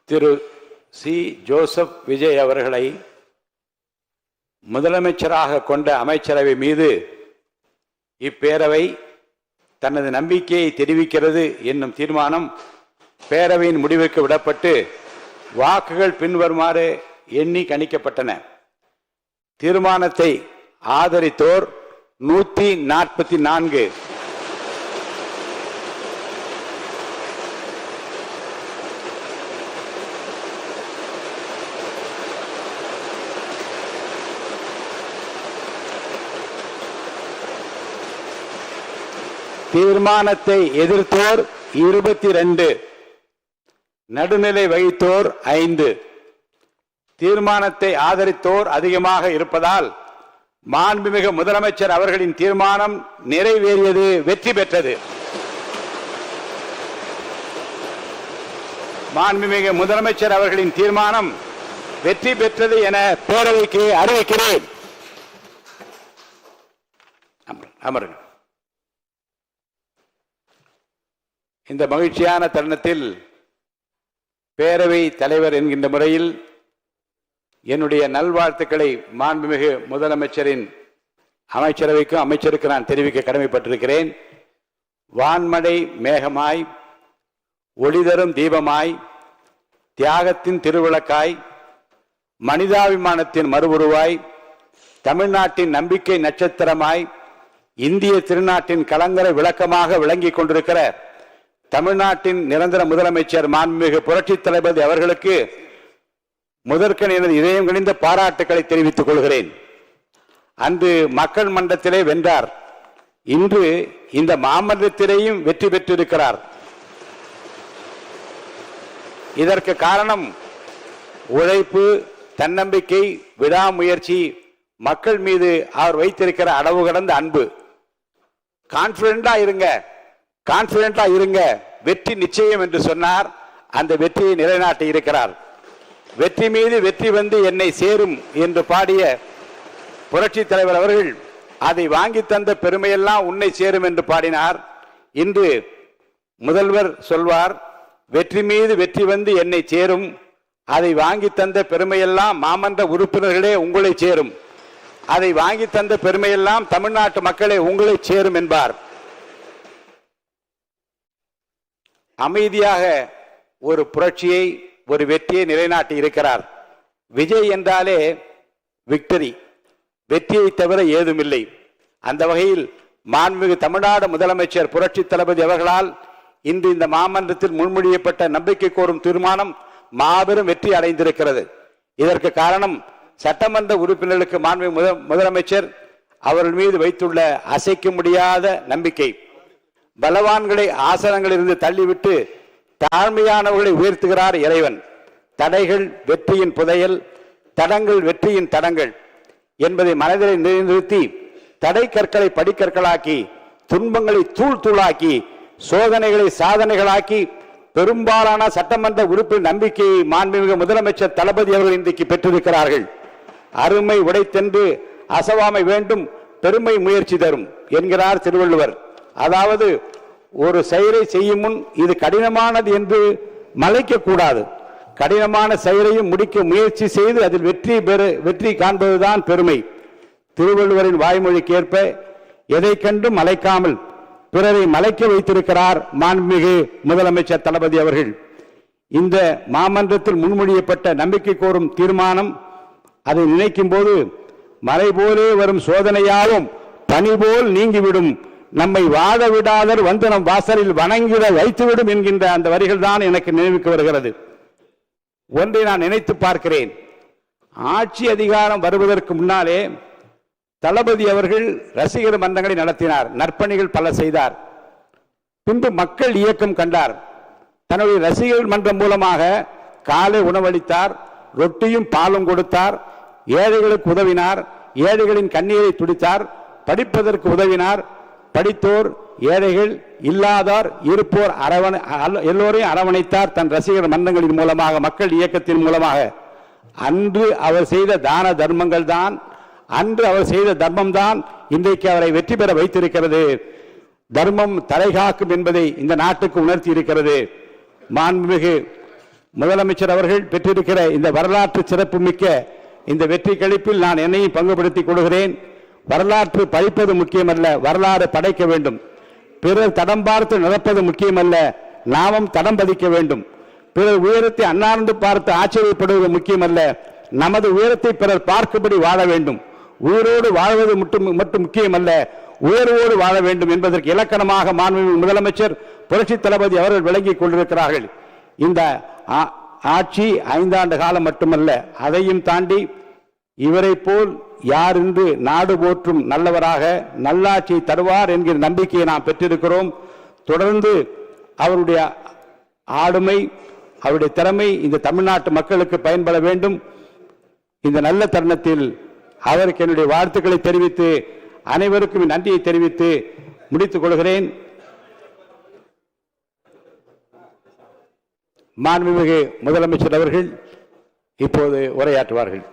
திரு C. Joseph Vijay அவர்களை முதலமைச்சராக கொண்ட அமைச்சரவை மீது இப்பேரவை தனது நம்பிக்கையை தெரிவிக்கிறது என்னும் தீர்மானம் பேரவையின் முடிவுக்கு விடப்பட்டு வாக்குகள் பின்வருமாறு எண்ணி கணிக்கப்பட்டன. தீர்மானத்தை ஆதரித்தோர் 144, தீர்மானத்தை எதிர்த்தோர் 22, நடுநிலை வகித்தோர் 5. தீர்மானத்தை ஆதரித்தோர் அதிகமாக இருப்பதால் மாண்புமிகு முதலமைச்சர் அவர்களின் தீர்மானம் நிறைவேறியது, வெற்றி பெற்றது. மாண்புமிகு முதலமைச்சர் அவர்களின் தீர்மானம் வெற்றி பெற்றது என பேரவைக்கு அறிவிக்கிறேன். அமருங்கள். இந்த மகிழ்ச்சியான தருணத்தில் பேரவை தலைவர் என்கின்ற முறையில் என்னுடைய நல்வாழ்த்துக்களை மாண்புமிகு முதலமைச்சரின் அமைச்சரவைக்கும் அமைச்சருக்கு நான் தெரிவிக்க கடமைப்பட்டிருக்கிறேன். வான்மழை மேகமாய், ஒளிதரும் தீபமாய், தியாகத்தின் திருவிளக்காய், மனிதாபிமானத்தின் மறுவுருவாய், தமிழ்நாட்டின் நம்பிக்கை நட்சத்திரமாய், இந்திய திருநாட்டின் கலங்கரை விளக்கமாக விளங்கிக் கொண்டிருக்கிற தமிழ்நாட்டின் நிரந்தர முதலமைச்சர் மாண்புமிகு புரட்சி தளபதி அவர்களுக்கு முதற்கண் எனது இதயம் கனிந்த பாராட்டுக்களை தெரிவித்துக் கொள்கிறேன். அன்று மக்கள் மன்றத்திலே வென்றார். இன்று இந்த மாமன்றத்திலேயும் வெற்றி பெற்றிருக்கிறார். இதற்கு காரணம் உழைப்பு, தன்னம்பிக்கை, விடாமுயற்சி, மக்கள் மீது அவர் வைத்திருக்கிற அளவு கடந்த அன்பு. கான்பிடண்டா இருங்க, வெற்றி நிச்சயம் என்று சொன்னார். அந்த வெற்றியை நிலைநாட்டி இருக்கிறார். வெற்றி மீது வெற்றி வந்து என்னை சேரும் என்று பாடிய புரட்சி தலைவர் அவர்கள் அதை வாங்கி தந்த பெருமையெல்லாம் உன்னை சேரும் என்று பாடினார். இன்று முதல்வர் சொல்வார், வெற்றி மீது வெற்றி வந்து என்னை சேரும், அதை வாங்கி தந்த பெருமையெல்லாம் மாமன்ற உறுப்பினர்களே உங்களை சேரும், அதை வாங்கி தந்த பெருமையெல்லாம் தமிழ்நாட்டு மக்களே உங்களை சேரும் என்பார். அமைதியாக ஒரு புரட்சியை, ஒரு வெற்றியை நிலைநாட்டி இருக்கிறார். விஜய் என்றாலே விக்டரி, வெற்றியை தவிர ஏதுமில்லை. அந்த வகையில் மாண்புமிகு தமிழ்நாடு முதலமைச்சர் புரட்சி தளபதி அவர்களால் இன்று இந்த மாமன்றத்தில் முன்மொழியப்பட்ட நம்பிக்கை கோரும் தீர்மானம் மாபெரும் வெற்றி அடைந்திருக்கிறது. இதற்கு காரணம் சட்டமன்ற உறுப்பினர்களுக்கு மாண்புமிகு முதலமைச்சர் அவர்கள் மீது வைத்துள்ள அசைக்க முடியாத நம்பிக்கை. பலவான்களை ஆசனங்களிலிருந்து தள்ளிவிட்டு தாழ்மையானவர்களை உயர்த்துகிறார் இறைவன். தடைகள் வெற்றியின் புதையல், தடங்கள் வெற்றியின் தடங்கள் என்பதை மனதில் நிறுத்தி தடை கற்களை படிக்கற்களாக்கி, துன்பங்களை தூள் தூளாக்கி, சோதனைகளை சாதனைகளாக்கி பெரும்பாலான சட்டமன்ற உறுப்பினர் நம்பிக்கையை மாண்புமிகு முதலமைச்சர் தளபதி அவர்கள் இன்றைக்கு பெற்றிருக்கிறார்கள். அருமை உடைத்தென்று அசவாமை வேண்டும், பெருமை முயற்சி தரும் என்கிறார் திருவள்ளுவர். அதாவது ஒரு செயலை செய்யும் முன் இது கடினமானது என்று மலைக்க கூடாது. கடினமான செயலையும் முடிக்க முயற்சி செய்து அதில் வெற்றி காண்பதுதான் பெருமை. திருவள்ளுவரின் வாய்மொழிக்கு ஏற்ப எதை கண்டும் மலைக்காமல் பிறரை மலைக்க வைத்திருக்கிறார் மாண்புமிகு முதலமைச்சர் தளபதி அவர்கள். இந்த மாமன்றத்தில் முன்மொழியப்பட்ட நம்பிக்கை கோரும் தீர்மானம், அதை நினைக்கும் போது மலை போலே வரும் சோதனையாலும் பனி போல் நீங்கிவிடும், நம்மை வாழ விடாதர் வந்து நம் வாசலில் வணங்கிட வைத்துவிடும் என்கின்ற அந்த வரிகள் தான் எனக்கு நினைவுக்கு வருகிறது. ஒன்றை நான் நினைத்து பார்க்கிறேன். ஆட்சி அதிகாரம் வருவதற்கு முன்னாலே தளபதி அவர்கள் ரசிகர் மன்றங்களை நடத்தினார், நற்பணிகள் பல செய்தார். பின்பு மக்கள் இயக்கம் கண்டார். தன்னுடைய ரசிகர் மன்றம் மூலமாக காலை உணவளித்தார், ரொட்டியும் பாலும் கொடுத்தார், ஏழைகளுக்கு உதவினார், ஏழைகளின் கண்ணீரை துடித்தார், படிப்பதற்கு உதவினார். படித்தோர், ஏழைகள், இல்லாதார், இருப்போர் எல்லோரையும் அரவணைத்தார் தன் ரசிகர் மன்றங்களின் மூலமாக, மக்கள் இயக்கத்தின் மூலமாக. அன்று அவர் செய்த தான தர்மங்கள் தான், அன்று அவர் செய்த தர்மம் தான் இன்றைக்கு அவரை வெற்றி பெற வைத்திருக்கிறது. தர்மம் தலைகாக்கும் என்பதை இந்த நாட்டுக்கு உணர்த்தி இருக்கிறது. மாண்புமிகு முதலமைச்சர் அவர்கள் பெற்றிருக்கிற இந்த வரலாற்று சிறப்புமிக்க இந்த வெற்றி கழிப்பில் நான் என்னையும் பங்குபடுத்திக் கொள்கிறேன். வரலாற்று படிப்பது முக்கியமல்ல, வரலாறு படைக்க வேண்டும். பிறர் தடம் பார்த்து நடப்பது முக்கியமல்ல, நாமும் தடம் பதிக்க வேண்டும். பிறர் உயரத்தை அண்ணாந்து பார்த்து ஆச்சரியப்படுவது முக்கியமல்ல, நமது உயரத்தை பிறர் பார்க்கும்படி வாழ வேண்டும். உயிரோடு வாழ்வது மட்டும் முக்கியமல்ல, உயர்வோடு வாழ வேண்டும் என்பதற்கு இலக்கணமாக மாண்புமிகு முதலமைச்சர் புரட்சி தளபதி அவர்கள் விளங்கிக் கொண்டிருக்கிறார்கள். இந்த ஆட்சி 5 ஆண்டு காலம் மட்டுமல்ல, அதையும் தாண்டி இவரை போல் யார் என்று நாடு போற்றும் நல்லவராக நல்லாட்சியை தருவார் என்கிற நம்பிக்கையை நாம் பெற்றிருக்கிறோம். தொடர்ந்து அவருடைய ஆளுமை, அவருடைய திறமை இந்த தமிழ்நாட்டு மக்களுக்கு பயன்பட வேண்டும். இந்த நல்ல தருணத்தில் அவருக்கு என்னுடைய வாழ்த்துக்களை தெரிவித்து அனைவருக்கும் நன்றியை தெரிவித்து முடித்துக் கொள்கிறேன். மாண்புமிகு முதலமைச்சர் அவர்கள் இப்போது உரையாற்றுவார்கள்.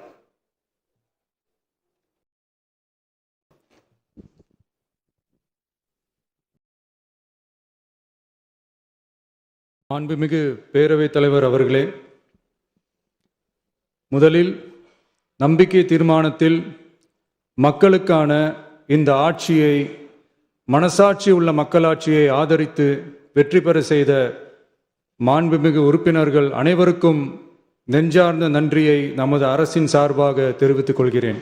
மாண்புமிகு பேரவைத் தலைவர் அவர்களே, முதலில் நம்பிக்கை தீர்மானத்தில் மக்களுக்கான இந்த ஆட்சியை, மனசாட்சி உள்ள மக்களாட்சியை ஆதரித்து வெற்றி பெற செய்த மாண்புமிகு உறுப்பினர்கள் அனைவருக்கும் நெஞ்சார்ந்த நன்றியை நமது அரசின் சார்பாக தெரிவித்துக் கொள்கிறேன்.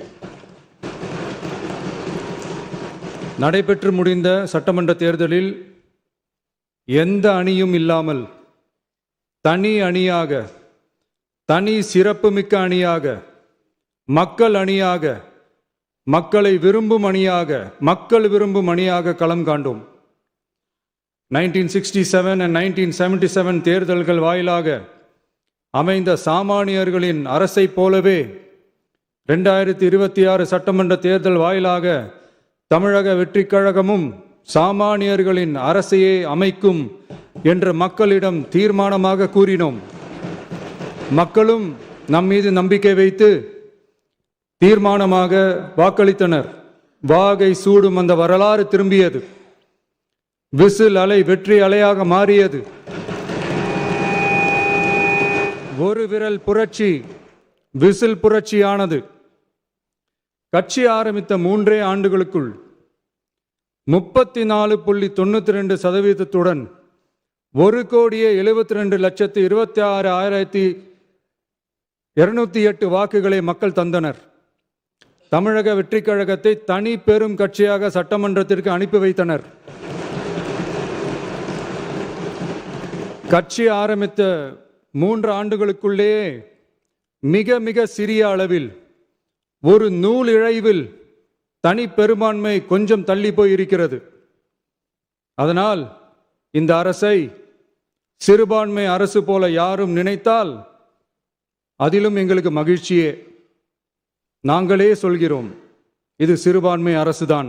நடைபெற்று முடிந்த சட்டமன்ற தேர்தலில் எந்த அணியும் இல்லாமல் தனி அணியாக, தனி சிறப்புமிக்க அணியாக, மக்கள் அணியாக, மக்களை விரும்பும் அணியாக, மக்கள் விரும்பும் அணியாக களம் காண்டோம். 1967 and 1977 தேர்தல்கள் வாயிலாக அமைந்த சாமானியர்களின் அரசை போலவே 2026 சட்டமன்ற தேர்தல் வாயிலாக தமிழக வெற்றிக் கழகமும் சாமானியர்களின் அரசையே அமைக்கும் என்று மக்களிடம் தீர்மானமாக கூறினோம். மக்களும் நம் மீது நம்பிக்கை வைத்து தீர்மானமாக வாக்களித்தனர். வாகை சூடும் அந்த வரலாறு திரும்பியது. விசில் அலை வெற்றி அலையாக மாறியது. ஒரு விரல் புரட்சி விசில் புரட்சியானது. கட்சி ஆரம்பித்த 3 ஆண்டுகளுக்குள் 34.92% 1,72,26,208 வாக்குகளை மக்கள் தந்தனர். தமிழக வெற்றிக் கழகத்தை தனி பெரும் கட்சியாக சட்டமன்றத்திற்கு அனுப்பி வைத்தனர். கட்சி ஆரம்பித்த 3 ஆண்டுகளுக்குள்ளேயே மிக மிக சிறிய அளவில், ஒரு நூல் இழைவில் தனி பெரும்பான்மை கொஞ்சம் தள்ளி போயிருக்கிறது. அதனால் இந்த அரசை சிறுபான்மை அரசு போல யாரும் நினைத்தால் அதிலும் எங்களுக்கு மகிழ்ச்சியே. நாங்களே சொல்கிறோம், இது சிறுபான்மை அரசுதான்.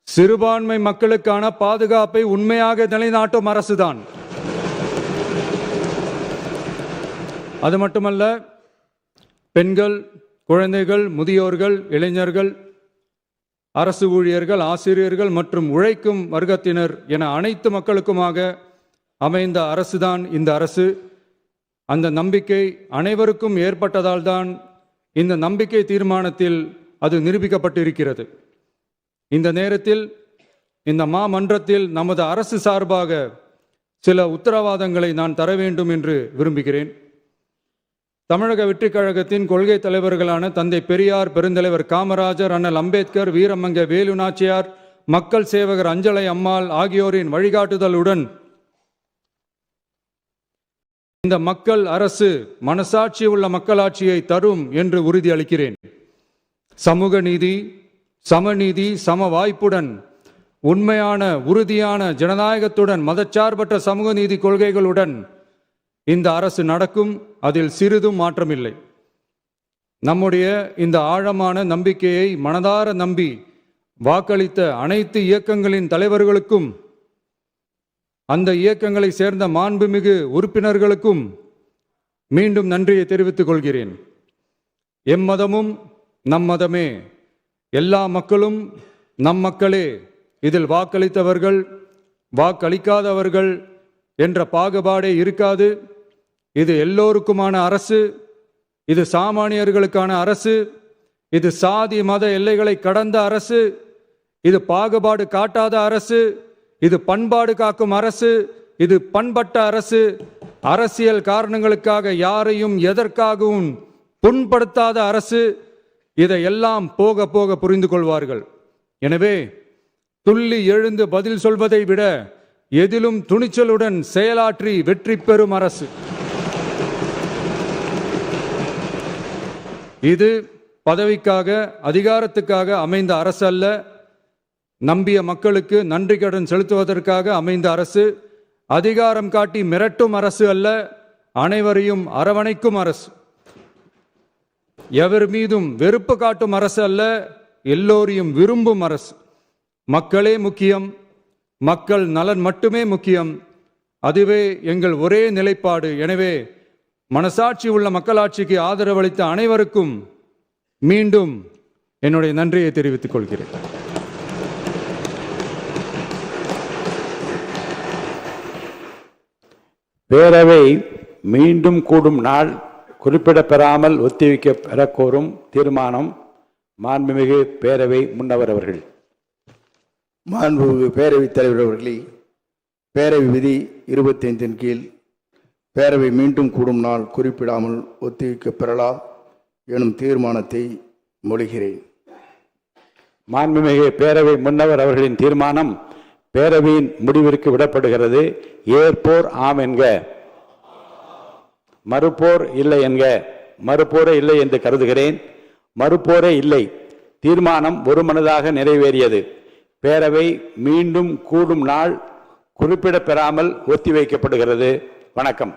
சிறுபான்மை மக்களுக்கான பாதுகாப்பை உண்மையாக நிலைநாட்டும் அரசுதான். அது மட்டுமல்ல, பெண்கள், குழந்தைகள், முதியோர்கள், இளைஞர்கள், அரசு ஊழியர்கள், ஆசிரியர்கள் மற்றும் உழைக்கும் வர்க்கத்தினர் என அனைத்து மக்களுக்குமாக அமைந்த அரசுதான் இந்த அரசு. அந்த நம்பிக்கை அனைவருக்கும் ஏற்பட்டதால் தான் இந்த நம்பிக்கை தீர்மானத்தில் அது நிரூபிக்கப்பட்டிருக்கிறது. இந்த நேரத்தில் இந்த மாமன்றத்தில் நமது அரசு சார்பாக சில உத்தரவாதங்களை நான் தர வேண்டும் என்று விரும்புகிறேன். தமிழக வெற்றிக் கழகத்தின் கொள்கை தலைவர்களான தந்தை பெரியார், பெருந்தலைவர் காமராஜர், அண்ணல் அம்பேத்கர், வீரமங்க வேலு நாச்சியார், மக்கள் சேவகர் அஞ்சலை அம்மாள் ஆகியோரின் வழிகாட்டுதலுடன் இந்த மக்கள் அரசு மனசாட்சி உள்ள மக்களாட்சியை தரும் என்று உறுதியளிக்கிறேன். சமூக நீதி, சமநீதி, சம வாய்ப்புடன், உண்மையான உறுதியான ஜனநாயகத்துடன், மதச்சார்பற்ற சமூக நீதி கொள்கைகளுடன் இந்த அரசு நடக்கும். அதில் சிறிதும் மாற்றமில்லை. நம்முடைய இந்த ஆழமான நம்பிக்கையை மனதார நம்பி வாக்களித்த அனைத்து இயக்கங்களின் தலைவர்களுக்கும், அந்த இயக்கங்களை சேர்ந்த மாண்புமிகு உறுப்பினர்களுக்கும் மீண்டும் நன்றியை தெரிவித்துக் கொள்கிறேன். எம்மதமும் நம் மதமே, எல்லா மக்களும் நம் மக்களே. இதில் வாக்களித்தவர்கள் வாக்களிக்காதவர்கள் என்ற பாகுபாடே இருக்காது. இது எல்லோருக்குமான அரசு, இது சாமானியர்களுக்கான அரசு, இது சாதி மத எல்லைகளை கடந்த அரசு, இது பாகுபாடு காட்டாத அரசு, இது பண்பாடு காக்கும் அரசு, இது பண்பட்ட அரசு, அரசியல் காரணங்களுக்காக யாரையும் எதற்காகவும் புண்படுத்தாத அரசு. இதையெல்லாம் போக போக புரிந்து கொள்வார்கள். எனவே துள்ளி எழுந்து பதில் சொல்வதை விட எதிலும் துணிச்சலுடன் செயலாற்றி வெற்றி பெறும் அரசு இது. பதவிக்காக அதிகாரத்துக்காக அமைந்த அரசு அல்ல, நம்பிய மக்களுக்கு நன்றி கடன் செலுத்துவதற்காக அமைந்த அரசு. அதிகாரம் காட்டி மிரட்டும் அரசு அல்ல, அனைவரையும் அரவணைக்கும் அரசு. எவர் மீதும் வெறுப்பு காட்டும் அரசு அல்ல, எல்லோரையும் விரும்பும் அரசு. மக்களே முக்கியம், மக்கள் நலன் மட்டுமே முக்கியம். அதுவே எங்கள் ஒரே நிலைப்பாடு. எனவே மனசாட்சி உள்ள மக்களாட்சிக்கு ஆதரவளித்த அனைவருக்கும் மீண்டும் என்னுடைய நன்றியை தெரிவித்துக் கொள்கிறேன். பேரவை மீண்டும் கூடும் நாள் குறிப்பிடப்பெறாமல் ஒத்திவைக்க பெறக்கோரும் தீர்மானம் மாண்புமிகு பேரவை முன்னவர் அவர்கள். மாண்புமிகு பேரவைத் தலைவர் அவர்களே, பேரவை விதி 25 கீழ் பேரவை மீண்டும் கூடும் நாள் குறிப்பிடாமல் ஒத்திவைக்க பெறலாம் எனும் தீர்மானத்தை மொழிகிறேன். மாண்புமிகு பேரவை முன்னவர் அவர்களின் தீர்மானம் பேரவையின் முடிவிற்கு விடப்படுகிறது. ஏற்போர் ஆம் என்க, மறுப்போர் இல்லை என்க. மறுப்போரே இல்லை என்று கருதுகிறேன். மறுப்போரே இல்லை. தீர்மானம் ஒருமனதாக நிறைவேறியது. பேரவை மீண்டும் கூடும் நாள் குறிப்பிடப்பெறாமல் ஒத்திவைக்கப்படுகிறது. வணக்கம்.